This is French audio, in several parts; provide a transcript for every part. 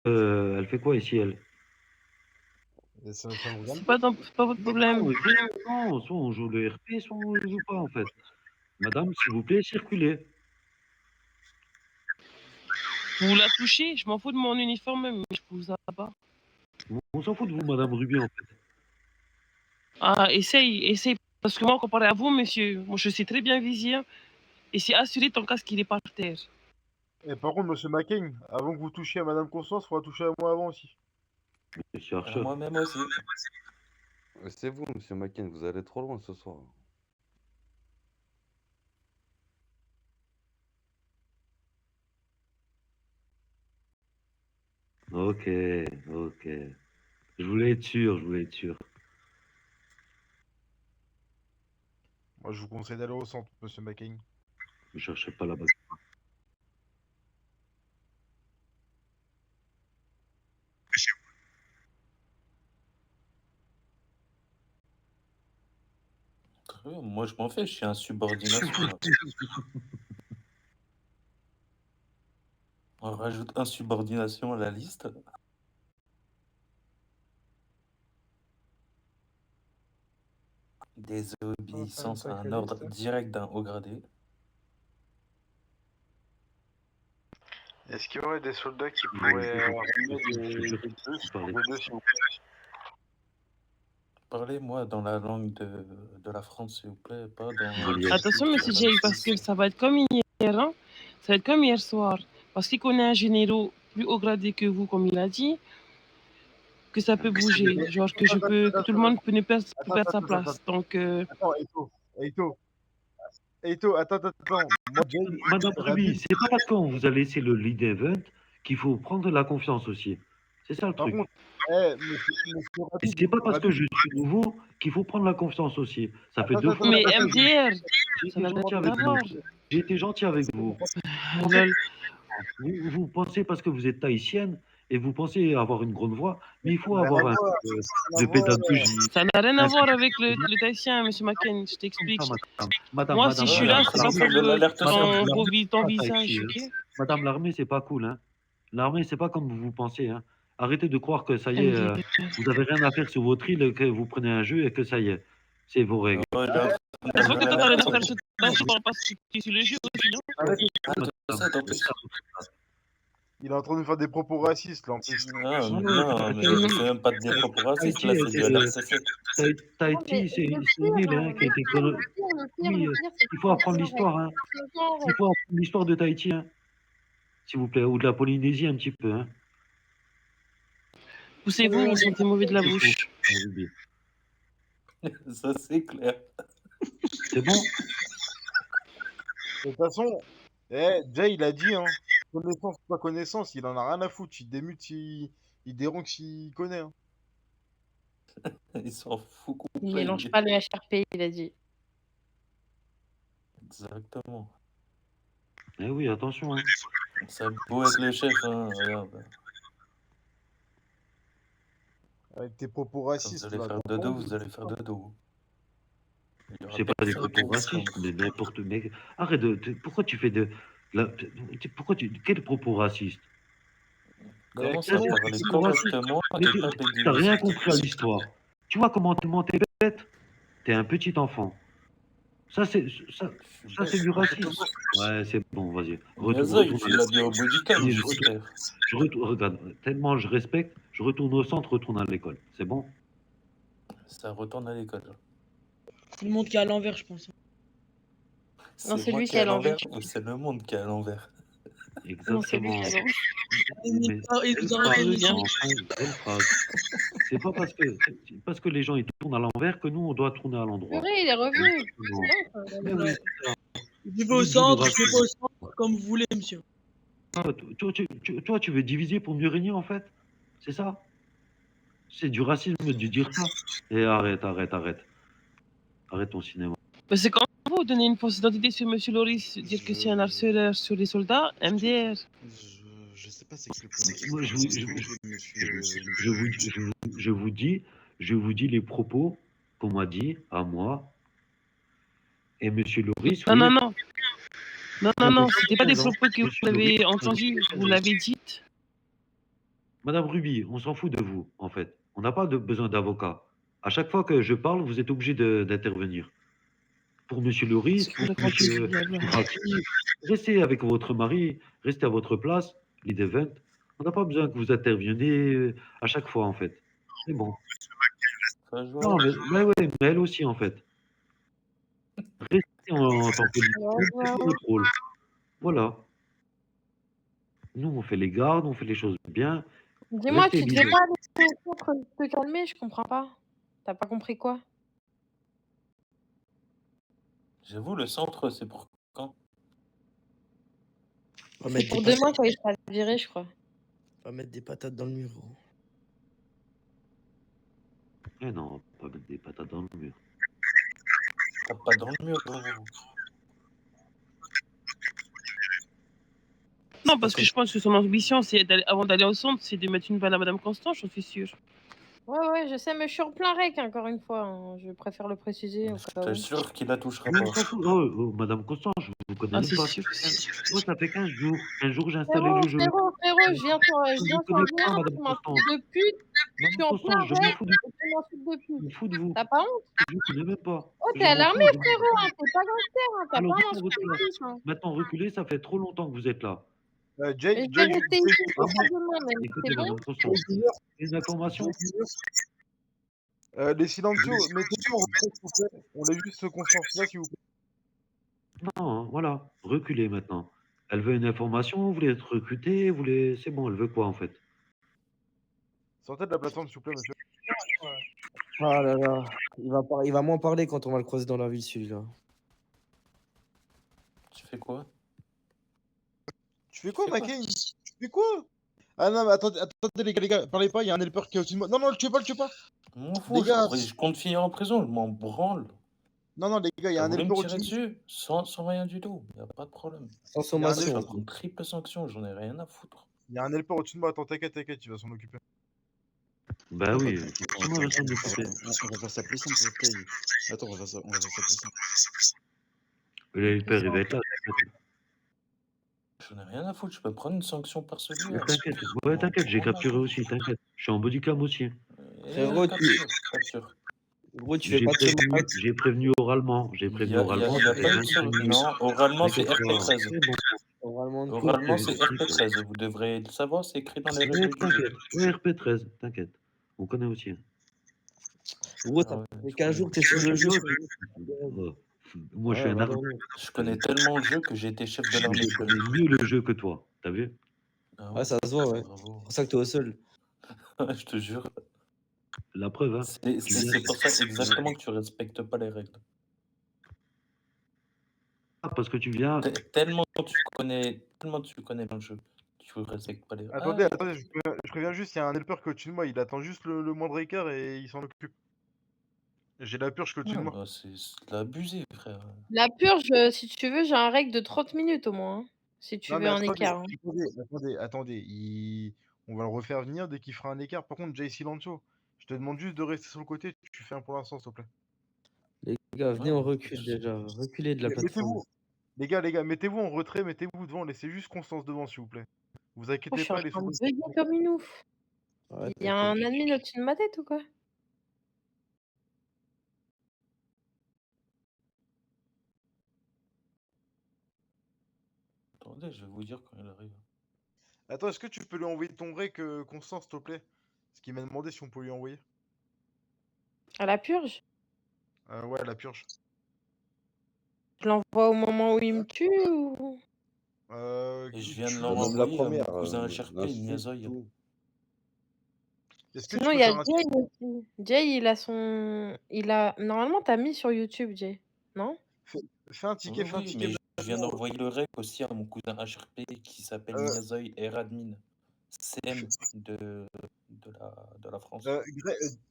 Elle fait quoi ici, elle? Et ça me regarde C'est pas. pas votre problème. Non, soit on joue le RP, soit on ne joue pas, en fait. Madame, s'il vous plaît, circulez. Vous la touchez, je m'en fous de mon uniforme, mais je vous abats. On s'en fout de vous, Madame Ruby, en fait. Ah, essaye. Parce que moi, comparé à vous, monsieur, moi, je sais très bien viser. Et c'est assuré ton casque, il est par terre. Et par contre, monsieur McCain, avant que vous touchiez à Madame Constance, il faudra toucher à moi avant aussi. Monsieur Archer. Moi-même aussi. C'est vous, monsieur McCain, vous allez trop loin ce soir. Ok. Je voulais être sûr. Moi, je vous conseille d'aller au centre, monsieur McCain. Ne cherchez pas là-bas. Très bien, moi je m'en fais, je suis insubordination. Là. On rajoute insubordination à la liste. Désobéissance à un ordre direct d'un haut gradé. Est-ce qu'il y aurait des soldats qui pourraient ramener des deux s'il vous plaît? Parlez-moi dans la langue de la France, s'il vous plaît, pas dans... Attention, monsieur Jay, parce que ça va être comme hier, hein. Ça va être comme hier soir. Parce qu'il connaît un généraux plus haut gradé que vous, comme il a dit, que ça peut bouger. Genre que tout le monde peut ne perdre sa place. Donc, Attends, Eito, attends. Moi, Madame Ruby, c'est pas parce qu'on vous a laissé le lead event qu'il faut prendre la confiance aussi. C'est ça le par truc. contre, Et c'est pas parce que je suis nouveau qu'il faut prendre la confiance aussi. Ça fait 2 fois. mais MDR, J'ai ça été n'a gentil rien avec à vous. voir. J'ai été gentil avec vous. Lol. Vous pensez parce que vous êtes tahitienne et vous pensez avoir une grande voix, mais il faut avoir un peu de pédagogie. Ça n'a rien à voir avec le tahitien, monsieur McCain, je t'explique. Madame, Moi, si je suis là, c'est pas pour ton pas visage, tahiti, ok? Madame, l'armée, c'est pas cool, hein. L'armée, c'est pas comme vous pensez, hein. Arrêtez de croire que ça y est, MDR. vous avez rien à faire sur votre île, que vous prenez un jeu et que ça y est, c'est vos règles. Oh, C'est pas que toi, t'arrêtes de faire ce parce que tu es sur le jeu aussi, non? il est en train de faire des propos racistes, là, en plus. Non, mais c'est même pas des propos racistes, là, c'est de l'RCC. Tahiti, c'est une île, hein, qui a été colonisée. Oui, il faut apprendre l'histoire, hein. Il faut apprendre l'histoire de Tahiti, hein. S'il vous plaît, ou de la Polynésie un petit peu, hein. Poussez-vous, vous sentez mauvais de la bouche. Ça, c'est clair. C'est bon? De toute façon, Jay, il a dit, hein, connaissance ou pas connaissance, il en a rien à foutre. Il démute, il dérange s'il connaît. Hein. Il s'en fout Il complètement. mélange pas le HRP, il a dit. Exactement. Eh oui, attention, hein. Ça a beau être le chef, hein, regarde. Avec tes propos racistes. Quand vous allez faire dodo, vous allez faire dodo. C'est pas des propos racistes, mais n'importe quoi. Arrête pourquoi tu fais quel propos raciste? Commence à parler correctement et pas bêtiser. T'as rien compris à l'histoire. Tu vois comment t'es bête? T'es un petit enfant. Ça, c'est du racisme. Ouais, c'est bon, vas-y. Regarde, tellement je respecte, je retourne au centre, retourne à l'école. C'est bon? Ça retourne à l'école. C'est le monde qui est à l'envers, je pense. Non, c'est lui qui est à l'envers. Ou c'est le monde qui est à l'envers? Non, c'est lui qui est à l'envers. C'est pas parce que les gens ils tournent à l'envers que nous on doit tourner à l'endroit. Oui, il est revenu. Je vais au centre, comme vous voulez, monsieur. Toi, tu veux diviser pour mieux régner, en fait? C'est ça? C'est du racisme de dire ça. Et arrête. Arrête ton cinéma. C'est quand vous donnez une fausse identité sur monsieur Loris, dire que c'est un harceleur sur les soldats, MDR. Je sais pas c'est quel point. Moi, je vous dis les propos qu'on m'a dit à moi et monsieur Loris. Non, c'était pas des propos que vous avez entendus, vous l'avez dit. Madame Ruby, on s'en fout de vous, en fait. On n'a pas besoin d'avocat. À chaque fois que je parle, vous êtes obligé d'intervenir. Pour Monsieur Loris, C'est pour quoi la grande Monsieur diable? Raki, restez avec votre mari, restez à votre place, lead event. On n'a pas besoin que vous interveniez à chaque fois, en fait. C'est bon. Enfin, je Non, vois. mais ouais, mais elle aussi, en fait. Restez en tant que lead event, c'est pas votre rôle. Voilà. Nous, on fait les gardes, on fait les choses bien. Dis-moi, Restez tu te fais leader. pas aller au centre te calmer, je comprends pas. T'as pas compris quoi? J'avoue, le centre, c'est pour quand? Va C'est mettre pour des demain patates, quand il sera viré, je crois. va mettre des patates dans le mur, gros. Eh non, on va pas mettre des patates dans le mur. Tape pas dans le mur, gros. Non, parce que je pense que son ambition, c'est avant d'aller au centre, c'est de mettre une balle à Madame Constance, j'en suis sûre. Ouais, je sais, mais je suis en plein rec, encore une fois. Hein. Je préfère le préciser au Je cas où. t'assure qu'il la touchera Mais pas. on s'en fout. Oh, Madame Constant, je vous connais Ah, même c'est pas. sûr, c'est sûr. Moi, ça fait 15 jours. 15 jours, j'ai installé le jeu. Frérot, je viens Je sur vous connais pas, lien, Madame tu Constant. m'insultes de pute, je suis Madame en plein Constant, je m'en rec fous et tu m'insultes de je me pute. fous de vous. T'as pas honte? Je vous connais même pas. Oh, Je t'es à m'en fous. l'armée, frérot, hein. T'es pas gangster, hein. T'as Alors, pas à restez à votre m'insulter place. plus, hein. Maintenant, reculez, ça fait trop longtemps que vous êtes là. Et Jay, je vais rester ici Ah jusqu'à bon demain, même. C'est Écoutez, bon? Madame Constant, une information. les silencieux, mettez-vous en retrait, s'il vous plaît. On laisse juste ce Constance-là, s'il vous plaît. Non, hein, voilà. Reculez maintenant. Elle veut une information, vous voulez être recruté, vous voulez... C'est bon, elle veut quoi, en fait? Sortez de la plateforme, s'il vous plaît, monsieur. Ah là là, il va moins parler quand on va le croiser dans la ville, celui-là. Tu fais quoi? Tu fais quoi, fais quoi Mackay? Tu fais quoi? Ah non, mais attendez, les gars, parlez pas, il y a un helper qui est au-dessus de moi. Non, le tuez pas, Je m'en Les fous, gars, je compte finir en prison, je m'en branle. non, les gars, il y a T'as un voulu helper me tirer au-dessus de moi. dessus sans rien du tout, y a pas de problème. Sans Il y a un Je vais sommation. prendre triple sanction, j'en ai rien à foutre. Il y a un helper au-dessus de moi. Attends, t'inquiète, il va s'en occuper. Ben oui, Attends, comment elle va s'en occuper? on va faire ça plus simple, Kay. Attends, on va faire ça plus simple. Le père, il va être là. J'en ai rien à foutre, je peux prendre une sanction par celui-là. T'inquiète, ouais, t'inquiète, j'ai capturé aussi, t'inquiète. Je suis en bodycam aussi. Frérot, capture. Gros, tu fais pas de sommation. J'ai prévenu oralement. J'ai prévenu oralement. Y a pas de non, oralement c'est RP13. C'est bon. Oralement, Oralement c'est RP13, vous devrez le savoir, c'est écrit dans les règles du jeu. Ouais, RP13, t'inquiète. On connaît aussi. Hein. Gros, ça fait 15 jours que t'es sur le jeu. Moi, je suis un arme. Je connais tellement le jeu que j'ai été chef de l'armée. Je connais mieux le jeu que toi, t'as vu? Ouais, ça se voit, ouais. Bravo. C'est pour ça que t'es au sol. Je te jure. La preuve, hein. C'est pour ça exactement que tu respectes pas les règles. Ah, parce que tu viens. Tellement tu connais le jeu. Tu respectes pas les règles. Attendez, je préviens juste, il y a un helper qui est au-dessus de moi. Il attend juste le moindre écart et il s'en occupe. J'ai la purge qui est au-dessus de moi. C'est l'abusé, frère. La purge, si tu veux, j'ai un règle de 30 minutes au moins. Hein, si tu Non, veux mais un écart. Hein. Attendez. On va le refaire venir dès qu'il fera un écart. Par contre, Jay Silencio, je te demande juste de rester sur le côté. Tu fais un pour l'instant, s'il te plaît. Les gars, venez, on recule déjà. Reculez de la plateforme. Les gars, mettez-vous en retrait, mettez-vous devant. Laissez juste Constance devant, s'il vous plaît. Vous inquiétez pas, Je suis en train de bugger comme une ouf. Ouais, Il y a un admin au-dessus de ma tête ou quoi? Attendez, je vais vous dire quand il arrive. Attends, est-ce que tu peux lui envoyer ton rec, Constance, s'il te plaît? Parce qu'il m'a demandé si on peut lui envoyer. À la purge? Ouais, la purge. Je l'envoie au moment où il me tue ou... Et je viens de Même l'envoyer la à mon première. cousin HRP, Niazoy. Est-ce que Sinon, tu il y peux a faire un... Jay aussi. Jay, il a son... Normalement, t'as mis sur YouTube, Jay. Non? Fais un ticket, Oui, mais je viens d'envoyer le rec aussi à mon cousin HRP qui s'appelle Niazoy Radmin. CM de la France.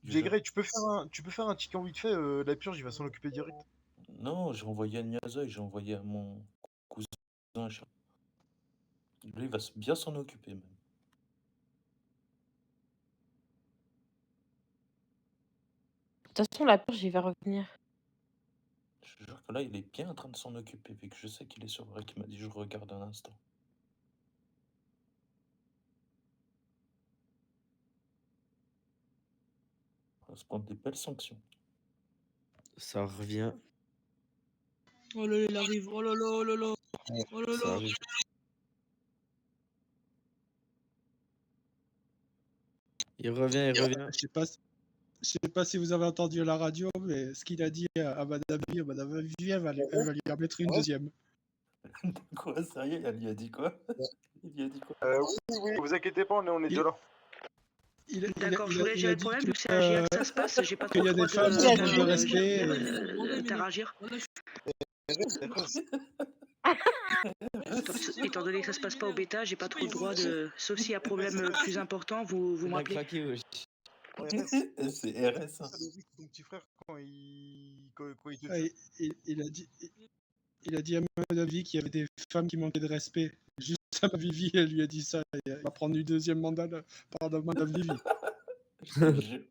Grey, tu peux faire un ticket en vite fait, la purge, il va s'en occuper direct. Non, j'ai envoyé à Niazoy, j'ai envoyé à mon cousin HRP. Lui, il va bien s'en occuper même. De toute façon, la purge, il va revenir. Je te jure que là, il est bien en train de s'en occuper, vu que je sais qu'il est sur le rec. Il m'a dit, je regarde un instant. va se prendre des belles sanctions. Ça revient. Oh là là, il arrive. Oh là là, oh là là. Oh là Ça là. arrive. Il revient, il revient. Je sais pas si vous avez entendu à la radio, mais ce qu'il a dit à Madame Vivi, elle va lui en mettre une deuxième. Quoi, sérieux? Elle lui a dit quoi? Il lui a dit quoi? Oui, vous inquiétez pas, on est déjà là. D'accord, je voulais il gérer a le dit problème, que, vu que c'est un GR que ça se passe, j'ai pas trop qu'il y a le des droit femmes qui manquent de respect. d'interagir. Étant donné que ça se passe pas au bêta, j'ai pas trop le droit de... Sauf s'il y a problème plus important, vous Il a m'appelez. craqué, wesh. C'est RS. Hein. Ton petit frère, quand il te Ah, il a dit à Madame Vivi qu'il y avait des femmes qui manquaient de respect. Juste à Madame Vivi, elle lui a dit ça. Il va prendre une deuxième mandat par Madame Vivi. Je te jure.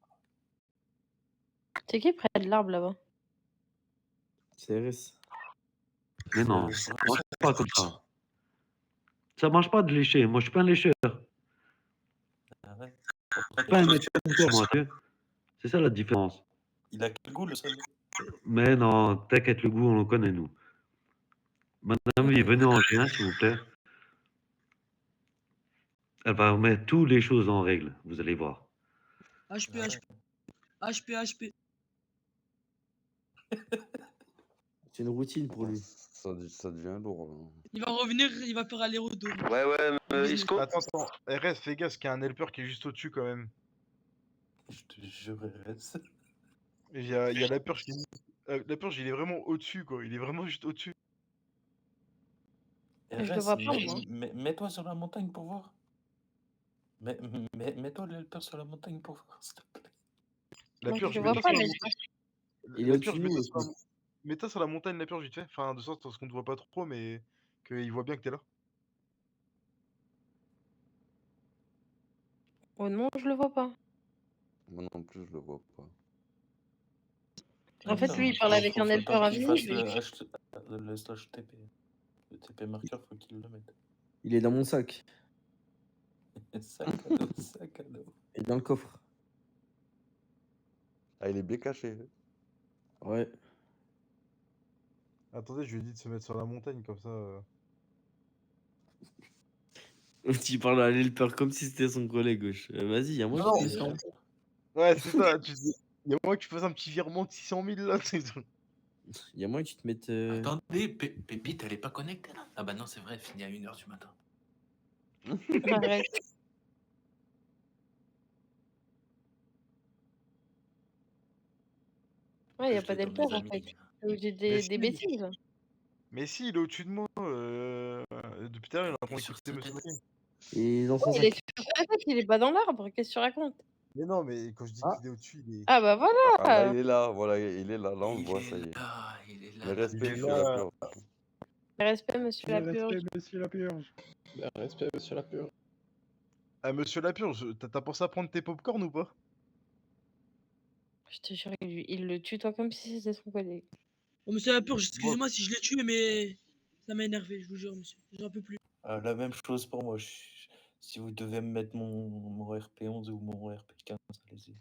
C'est qui près de l'arbre là-bas? C'est RS. Mais non, ça marche pas comme ça. Ça marche pas de lécher. Moi, je suis pas un lécheur. Ah ouais. Je suis pas un mec comme toi, moi, tu sais. C'est ça la différence. Il a quel goût, le seul? Mais non, t'inquiète, le goût, on le connaît, nous. Madame Vivi, venez en G1, s'il vous plaît. Elle va remettre toutes les choses en règle, vous allez voir. HP, HP. C'est une routine pour lui. Ça devient lourd, là. Il va revenir, il va faire aller-retour. Ouais, Isco. Attends, RS, fais gaffe, qu'il y a un helper qui est juste au-dessus quand même. Je te jure, RS. Il y a la purge qui la purge, il est vraiment au-dessus, quoi. Il est vraiment juste au-dessus. Je le vois pas, moi. Mets-toi sur la montagne pour voir. Mets-toi l'helper sur la montagne pour voir, s'il te plaît. Moi, je le vois pas, mais Il est au-dessus de nous, mets-toi sur la montagne, la purge, vite fait. Enfin, de sorte à ce qu'on te voit pas trop, mais qu'il voit bien que t'es là. oh non, je le vois pas. Moi non plus, je le vois pas. En fait, lui, il parle avec un helper à vie. Le slash TP. Le TP marqueur, faut qu'il le mette. Il est dans mon sac. Sac à dos, sac à dos. Et dans le coffre. Ah, il est bien caché. Ouais. Attendez, je lui ai dit de se mettre sur la montagne, comme ça... Tu parles à l'helper comme si c'était son collègue, wesh. Vas-y, y'a moi qui te mets. Ouais, c'est ça, y'a moi que tu fasses un petit virement de 600 000, là, c'est tout. Y'a moi que tu te mettes... Attendez, Pépite, elle est pas connectée là? Ah bah non, c'est vrai, elle finit à 1h du matin. Arrête. Ouais, il n'y a pas d'helper en fait. J'ai des bêtises. Mais si, il est au-dessus de moi. Depuis tout à l'heure, il est en train d'écouter Monsieur Macken. Et dans son Il sac. est sur sa tête, il est pas dans l'arbre. Qu'est-ce que tu racontes? Mais non, mais quand je dis qu'il est au-dessus, il est. Ah bah voilà. Ah, là, il est là, voilà, il est là, là, on le voit, ça y est. Il est là. Le respect, Il est monsieur là. la purge. Respect, monsieur la purge. Respect, monsieur la purge. Respect, monsieur la purge. Ah, Monsieur la purge, t'as pensé à prendre tes popcorn ou pas? Je te jure, il le tutoie comme si c'était son collègue. Oh, monsieur la purge, excusez-moi si je l'ai tué, mais ça m'a énervé, je vous jure, monsieur. J'en peux plus. La même chose pour moi. Si vous devez me mettre mon RP11 ou mon RP15, allez-y.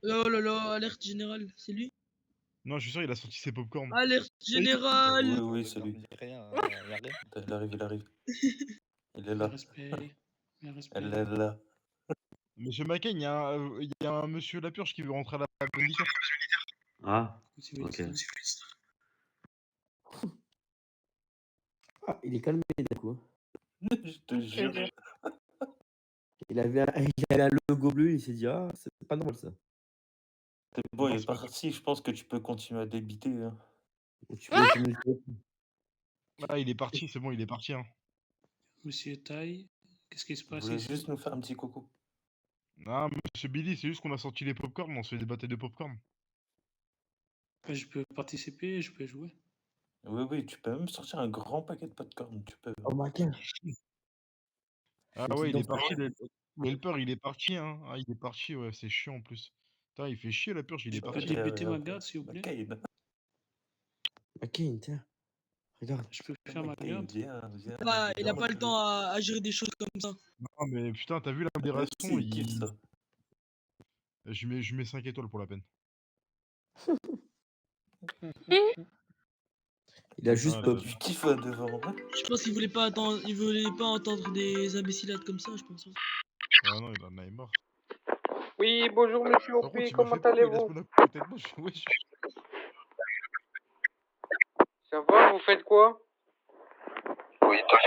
Oh là là, alerte générale, c'est lui? Non, je suis sûr, il a sorti ses popcorn. Alerte générale! Oui, c'est lui. Il arrive. Il est là. Elle est là. Monsieur Macken, il y a un monsieur la purge qui veut rentrer à la condition. Ah, ok. Ah, il est calmé d'un coup. Je te jure. Il avait un logo bleu, il s'est dit, ah, c'est pas normal ça. C'est bon, il est parti. Je pense que tu peux continuer à débiter. Hein. Ah, il est parti, c'est bon, il est parti. Hein. Monsieur Taille, qu'est-ce qui se Vous passe voulez ici? juste nous faire un petit coucou. Ah, monsieur Billy, c'est juste qu'on a sorti les popcorn, on se fait des batailles de popcorn. Je peux participer, je peux jouer. Oui, tu peux même sortir un grand paquet de popcorn. Tu peux. Oh ma gueule. Ah ouais, il est parti. L'helper, il est parti, hein. Ah, il est parti, ouais, c'est chiant en plus. Putain, il fait chier la purge, il est Je peux parti. débuter ma garde, s'il vous plaît? Ok, tiens. Regarde. Je peux faire ma garde? Il a pas le temps à gérer des choses comme ça. Non, mais putain, t'as vu la modération, Je mets 5 étoiles pour la peine. Il a juste pop. Tu kiffes devant, ouais. Je pense qu'il voulait pas entendre des imbécilades comme ça, je pense. Ah non, il en a marre. Oui, bonjour monsieur Par OP, contre, il m'a comment fait peur, il laisse allez-vous? mon à côté de moi. Wesh. Ça va, vous faites quoi? Oui, toi.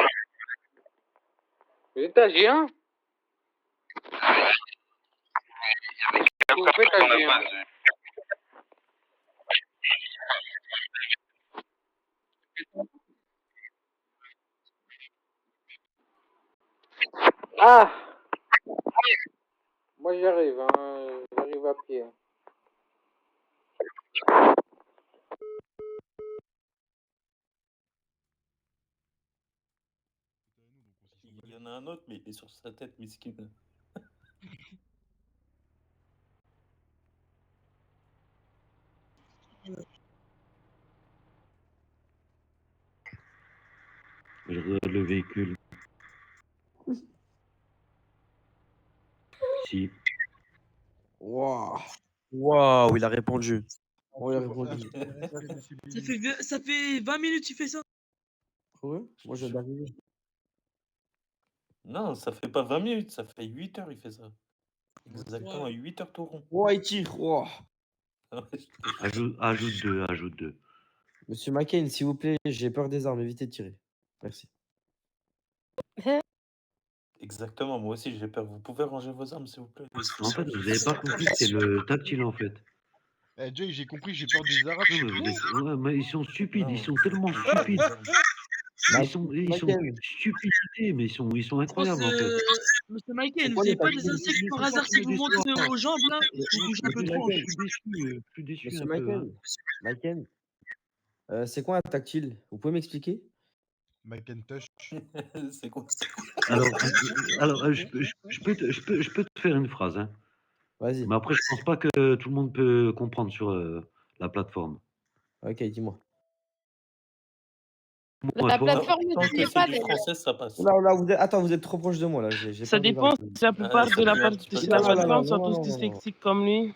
Vous êtes à G1? Vous faites à G1? Ah! Moi j'arrive, hein. J'arrive à pied. Il y en a un autre, mais il est sur sa tête, miskin. Je regarde le véhicule. Si. Waouh. Waouh, il a répondu. Oh, il a répondu. Ça fait 20 minutes qu'il fait ça. Ouais, moi je viens d'arriver. Non, ça fait pas 20 minutes, ça fait 8 heures, il fait ça. Exactement, Ouais. 8 heures tout rond. Oh, il tire. Oh. Ajoute deux. Monsieur McCain, s'il vous plaît, j'ai peur des armes, évitez de tirer. Merci. Exactement, moi aussi j'ai peur. Vous pouvez ranger vos armes, s'il vous plaît. En fait, vous avez pas compris que c'est le tactile, en fait. Eh, Jay, j'ai compris, j'ai peur des Arabes. Ouais, mais ils sont stupides, Non. ils sont tellement stupides. Ils sont stupidités, mais ils sont incroyables, en fait. Monsieur Michael, C'est vous quoi avez les pas des tactiles? insectes par hasard qui vous montent aux jambes là? Vous bougez un peu trop. Je suis déçu Monsieur un peu. Michael, Hein. Michael, c'est quoi un tactile? Vous pouvez m'expliquer? Macintosh. C'est quoi? Alors, je peux te faire une phrase. Hein. Vas-y. Mais après, je pense pas que tout le monde peut comprendre sur la plateforme. Ok, dis-moi. La plateforme Tant n'utilise que pas c'est du des... français, ça passe. Là, attends, vous êtes trop proche de moi là. J'ai Ça pas de dépend variété. si la plupart ça de la fait un part petit peu de tard. la Non, plateforme sont non, tous non. dyslexiques comme lui.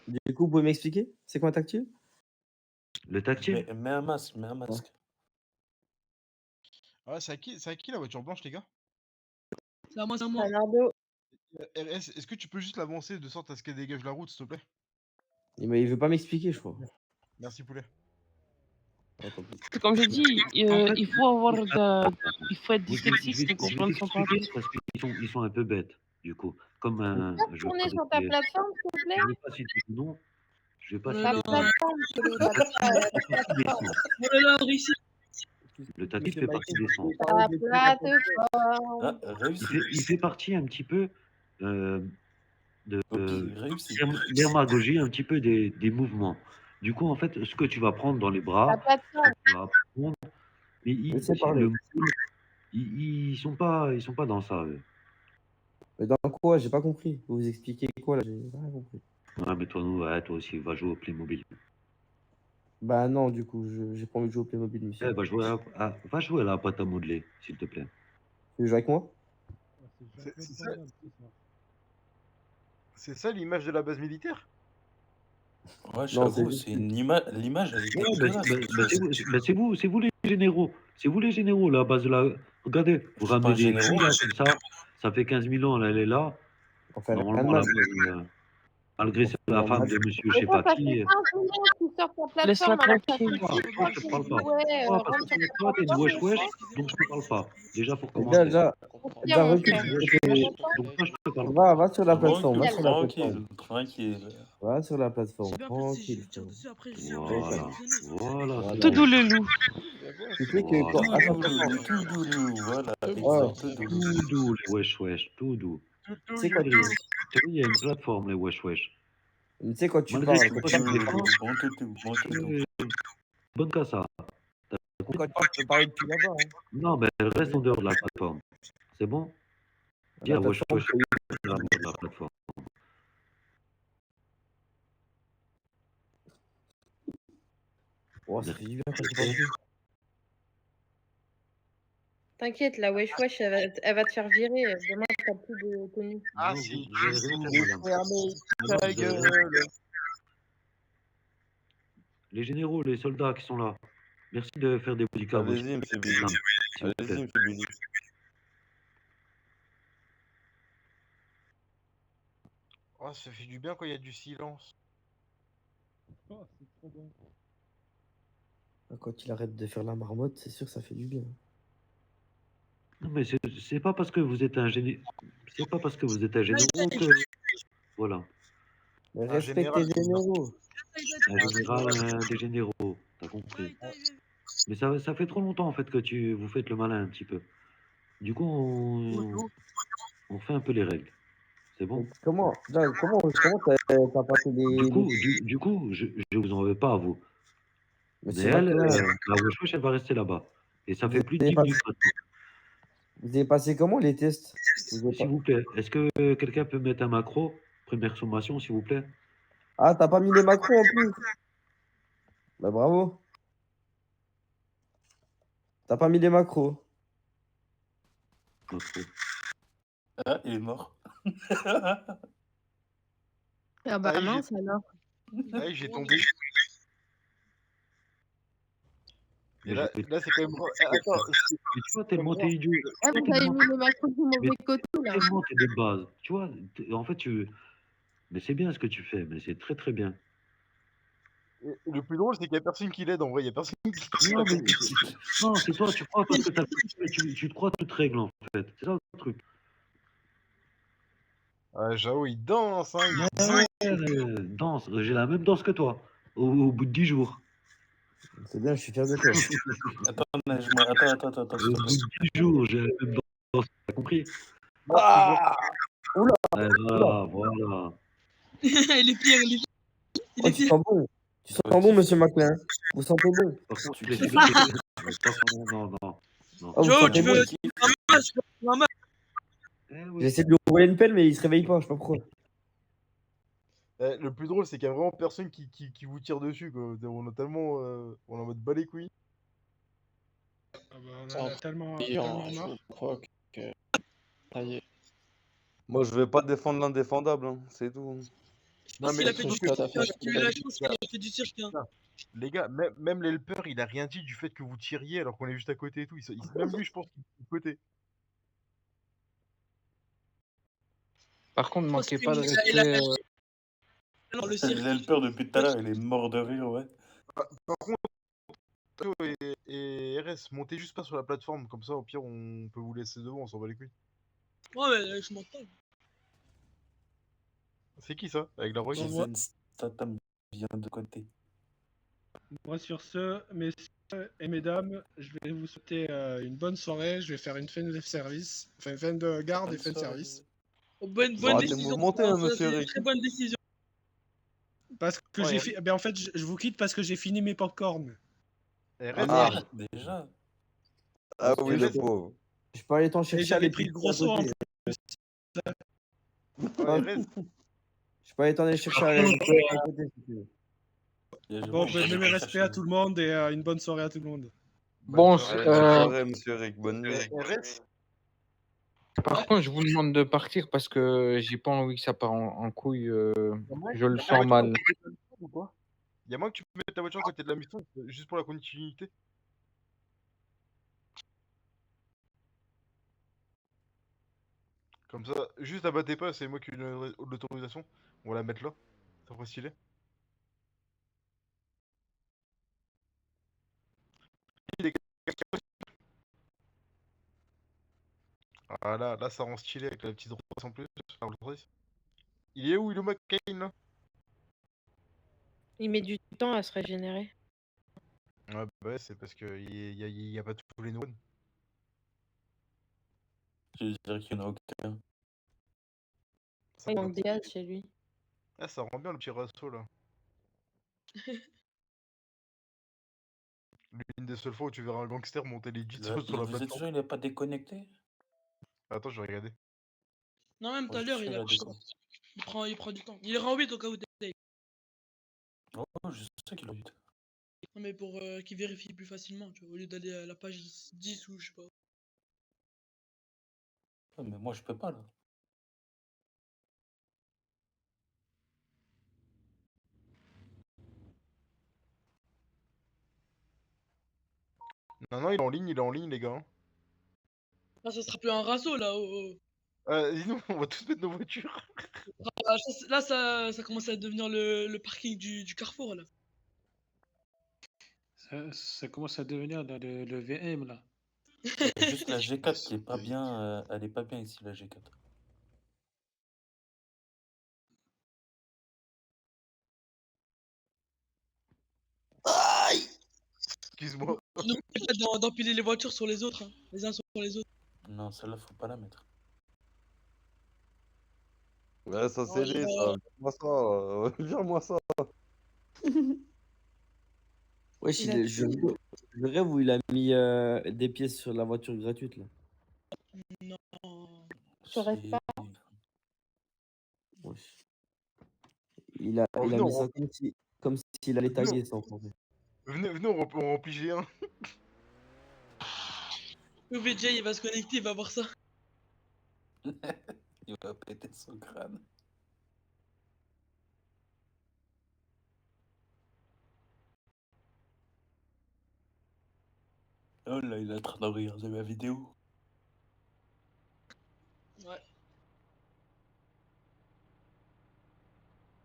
Du coup, vous pouvez m'expliquer? C'est quoi un tactile? Le tactile? Mets un masque, mets un masque. Ah, c'est à qui la voiture blanche, les gars? C'est à moi, c'est à moi. Leonardo. RS, est-ce que tu peux juste l'avancer de sorte à ce qu'elle dégage la route, s'il te plaît? Il veut pas m'expliquer, je crois. Merci, poulet. Ah, tant pis. C'est comme j'ai dit, il faut être dyslexique pour Je vais comprendre son parcours. t'expliquer parce qu'ils sont un peu bêtes, du coup. Comme un. Tu peux tourner sur ta plateforme, s'il te plaît? Je vais pas citer le nom. Je vais pas Oh citer là le là. nom. Plateforme, c'est le Le tactile fait partie des sons. Oh là là, réussi. Le tactile fait partie des sons. Ta plateforme. Ah, réussi. Il fait partie un petit peu réussi. l'hémagogie, un petit peu des mouvements. Du coup, en fait, ce que tu vas prendre dans les bras, Ta plateforme. tu vas apprendre, mais Laissez parler. ils sont pas dans ça. Eux. Mais dans quoi? J'ai pas compris. Vous vous expliquez quoi là? J'ai rien compris. Ouais, mais toi aussi, va jouer au Playmobil. Bah non, du coup, j'ai pas envie de jouer au Playmobil, monsieur. Va jouer à la pâte à modeler, s'il te plaît. Tu veux jouer avec moi? C'est ça l'image de la base militaire? Ouais, j'avoue, c'est l'image, elle est dégueulasse. C'est vous les généraux. C'est vous les généraux, là, à base de la. Regardez, vous ramenez des filles, là, comme ça fait 15 000 ans, là, elle est là. Enfin, Normalement, malgré c'est la femme de monsieur, je sais pas qui. Laisse-la tranquille. Toi, je te parle pas. Toi, parce que toi, t'es une wesh wesh, donc je te parle pas. Déjà, pour commencer. Déjà, recule. Donc, toi, je te parle pas. Va sur la plateforme. Va sur la plateforme. Tranquille. Va sur la plateforme. Tranquille. Voilà. Tout doux le loup. Tu sais que quand. Tout doux, voilà. Tout doux, les wesh wesh, tout doux. Tu sais quoi, il y a une plateforme, les wesh wesh. Tu sais, quand tu Malgré parles. Bonne qu'à ça. Quand tu peux parler depuis là-bas. Hein. Non, mais elle reste en dehors de la plateforme. C'est bon? Viens, wesh wesh, de la plateforme. Oh, ça fait du bien quand tu parles. T'inquiète, la wesh wesh, elle va te faire virer. Demain, t'as plus de tenue. Ah, Non, si vous allez tu rien faire, voulais madame. fermer Madame, ta vous allez rien faire. gueule. Les généraux, les soldats qui sont là, merci de faire des bodyguards aussi. Allez-y, monsieur Billy. Madame, s'il vous Allez-y, plaît. monsieur Billy. Oh, ça fait du bien quand il y a du silence. Oh, c'est trop bon. Quand il arrête de faire la marmotte, c'est sûr, ça fait du bien. Non, mais c'est pas parce que vous êtes un c'est pas parce que vous êtes un généraux que voilà. Mais Un respecte général, tes généraux. Un général, des généraux, t'as compris. Mais ça fait trop longtemps en fait que vous faites le malin un petit peu. Du coup, on fait un peu les règles. C'est bon? Mais comment t'as passé Du coup, je vous en veux pas à vous. Mais Monsieur elle, McLean, la wesh wesh, elle va rester là-bas. Et ça vous fait plus de avez 10 passé, minutes maintenant. vous avez passé comment les tests? S'il vous plaît, est-ce que quelqu'un peut mettre un macro? Première sommation, s'il vous plaît. Ah, t'as pas mis les macros en plus? Bah bravo. T'as pas mis les macros. Macro. Ah, il est mort. Ah bah Aïe, mince alors. Aïe, j'ai tombé. Et Mais là, c'est quand même. Attends, mais tu vois, tellement t'es idiot. Ah, vous avez mis le macro du mauvais côté là. Tellement t'es de base. Tu vois, en fait, mais c'est bien ce que tu fais, mais c'est très très bien. et le plus drôle, c'est qu'il y a personne qui l'aide en vrai. Il y a personne qui Non, mais l'aide. non, c'est toi, tu crois parce que tu te crois toute règle en fait. C'est ça le truc. Ah, Jao, il danse, hein. Ouais, danse, j'ai la même danse que toi, au bout de 10 jours. C'est bien, je suis fier de toi. Attends, Au bout de 10 jours, j'ai la même danse, t'as compris? Ah Oula, Ouais, oula. voilà. Il est pire, il est pire. Il Oh, est tu pire. sens bon. Tu sens bon, monsieur McLean. Vous sentez bon. Par contre, Tu les kiffes. non. Oh, vous Joe, sentez tu bon. veux un match, un match. Eh oui. J'essaie de lui envoyer une pelle, mais il se réveille pas, je sais pas pourquoi. Le plus drôle, c'est qu'il y a vraiment personne qui vous tire dessus, quoi. On a tellement. On est en mode bas les couilles. Ah bah, on en a tellement marre. Je crois que ça y est. Moi, je vais pas défendre l'indéfendable, hein, c'est tout. Non, mais Il a fait du cirque, Frustration. il a eu la chance qu'il a fait du cirque. Hein. les gars, même l'helper, il a rien dit du fait que vous tiriez alors qu'on est juste à côté et tout. Même lui, je pense qu'il est de côté. Par contre, Je pense manquez qu'il pas de il a respect. alors, le cirque. Il a le peur depuis tout à l'heure, il est mort de rire, ouais. Par contre, Théo et RS, montez juste pas sur la plateforme, comme ça au pire on peut vous laisser devant, on s'en bat les couilles. Ouais, mais je m'entends. C'est qui ça? Avec la rogue? Jason Statham vient de côté. Moi, sur ce, messieurs et mesdames, je vais vous souhaiter une bonne soirée. Je vais faire une fin de service. Enfin, fin de garde et fin de service. Oh, bonne Arrêtez de décision. mouvemonter, hein, Ça, monsieur c'est une Rick. très bonne décision. Parce que Ouais, j'ai fait. Ben, en fait, je vous quitte parce que j'ai fini mes popcorn. RS, Ah. Déjà. Ah oui, le RS, pauvre. Je peux aller t'en Et chercher à j'avais pris le l'épicerie à gros saut en côté. plus. ouais, RS. Je peux aller t'en chercher à l'épicerie à côté si tu veux. Bon, ben, mes respects à tout le monde et une bonne soirée à tout le monde. Bon, Allez, bonne soirée, monsieur Rick. Bonne nuit. RS, par contre, je vous demande de partir parce que j'ai pas envie que ça part en couille. Je le sens mal. Y'a moins que tu peux mettre ta voiture à côté de la mission, juste pour la continuité. Comme ça, juste abattez pas, c'est moi qui ai l'autorisation. On va la mettre là. Ça ferait stylé. Ah là, ça rend stylé avec la petite rose en plus. la Rolls Royce. Il est où, il est où McCain là? Il met du temps à se régénérer. Ouais, bah ouais, c'est parce que y a pas tous les neurones. Je dirais qu'il y en a aucun. Il manque des gaz chez lui. Ah, ça rend bien le petit rasso là. L'une des seules fois où tu verras un gangster monter les jeets sur la Vous êtes plateforme. sûr il n'est pas déconnecté? Attends, je vais regarder. Non, même tout à l'heure, il prend du temps. Il est en 8 au cas où t'es. Oh, je sais qu'il a 8. Non, mais pour qu'il vérifie plus facilement, tu vois, au lieu d'aller à la page 10 ou je sais pas. Ouais, mais moi, je peux pas, là. Non, il est en ligne, les gars. Ah, ça sera plus un rasso là. Dis-nous, on va tous mettre nos voitures. Ah, là, ça commence à devenir le parking du Carrefour là. Ça commence à devenir le VM là. Il y a juste la G4 qui est pas bien. Elle est pas bien ici, la G4. Aïe! Excuse-moi. N'oubliez pas d'empiler les voitures sur les autres, hein, les uns sur les autres. Non, celle-là, faut pas la mettre. Ouais, ça c'est Non, laid, ça. Vire-moi ça. Vire-moi ça. Wesh, Il a le rêve où il a mis des pièces sur la voiture gratuite là. Non. Je rêve pas. Wesh. Il a venez, mis ça comme s'il allait Venez, taguer sans problème. venez, on remplit G1. Le VJ il va se connecter, il va voir ça. Il va péter son crâne. Oh là, il est en train de regarder ma vidéo. Ouais.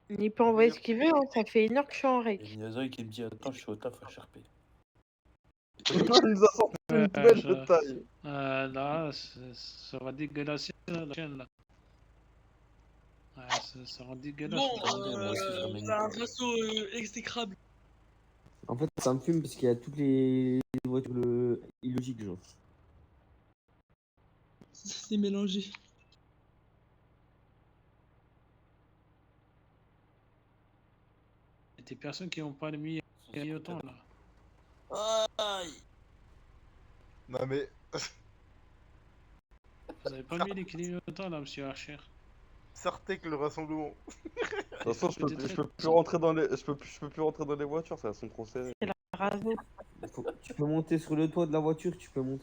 Il peut envoyer ce qu'il veut, hein. Ça fait 1 heure que je suis en règle. Et Niazoï qui me dit attends, je suis au taf à HRP. Il nous a sorti une nouvelle de taille. Là, ça va dégueulasser la chaîne là. Ça rend dégueulasse. Bon, c'est un rasso exécrable. En fait, ça me fume parce qu'il y a toutes les voitures illogiques, genre. C'est mélangé. Il y a des personnes qui n'ont pas mis autant là. Aïe! Non mais... Vous avez pas mis les clignotants là, monsieur Archer. Sortez que le rassemblement. De toute façon, je peux plus rentrer dans les, je peux plus rentrer dans les voitures, ça, elles sont trop serrées. C'est la raso. Tu peux monter sur le toit de la voiture, tu peux monter.